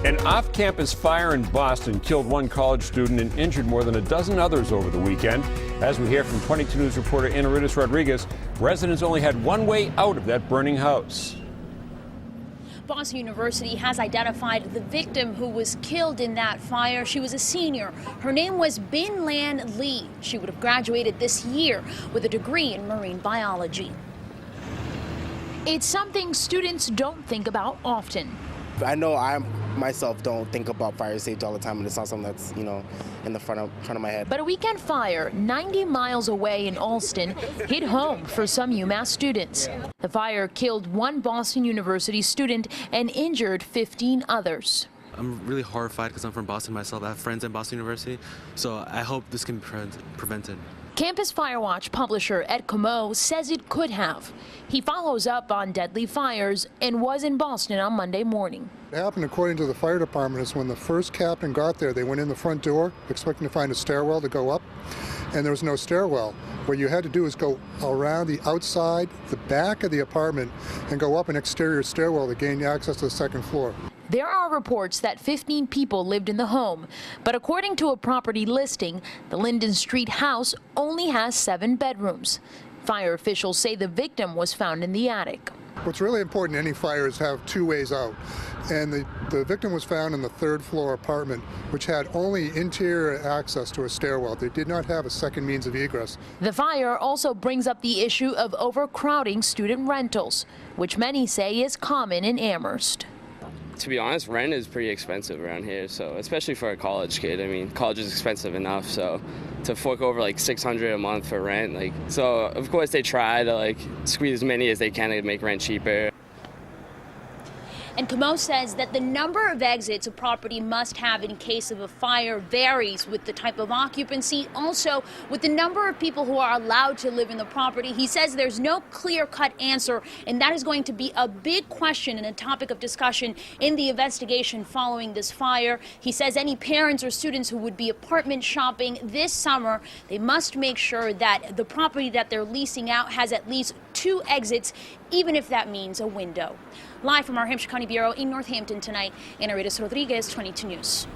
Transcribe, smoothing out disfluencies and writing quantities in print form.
An off-campus fire in Boston killed one college student and injured more than a dozen others over the weekend. As we hear from 22 News reporter Inaritus Rodriguez, residents only had one way out of that burning house. Boston University has identified the victim who was killed in that fire. She was a senior. Her name was Bin Lan Lee. She would have graduated this year with a degree in marine biology. It's something students don't think about often. I know I myself don't think about fire safety all the time, and it's not something that's, in the front of my head. But a weekend fire 90 miles away in Allston hit home for some UMass students. The fire killed one Boston University student and injured 15 others. I'm really horrified because I'm from Boston myself. I have friends at Boston University, so I hope this can be prevented. Campus Fire Watch publisher Ed Comeau says it could have. He follows up on deadly fires and was in Boston on Monday morning. What happened, according to the fire department, is when the first captain got there, they went in the front door expecting to find a stairwell to go up, and there was no stairwell. What you had to do is go around the outside, the back of the apartment, and go up an exterior stairwell to gain access to the second floor. There are reports that 15 people lived in the home, but according to a property listing, the Linden Street house only has 7 bedrooms. Fire officials say the victim was found in the attic. What's really important in any fire is to have 2 ways out. And the victim was found in the 3rd floor apartment, which had only interior access to a stairwell. They did not have a second means of egress. The fire also brings up the issue of overcrowding student rentals, which many say is common in Amherst. To be honest, rent is pretty expensive around here, so especially for a college kid. I mean, college is expensive enough, so to fork over like $600 a month for rent, so of course they try to squeeze as many as they can to make rent cheaper. And Comeau says that the number of exits a property must have in case of a fire varies with the type of occupancy, also with the number of people who are allowed to live in the property. He says there's no clear-cut answer, and that is going to be a big question and a topic of discussion in the investigation following this fire. He says any parents or students who would be apartment shopping this summer, they must make sure that the property that they're leasing out has at least 2 exits, even if that means a window. Live from our Hampshire County Bureau in Northampton tonight, Inaritus Rodriguez, 22 News.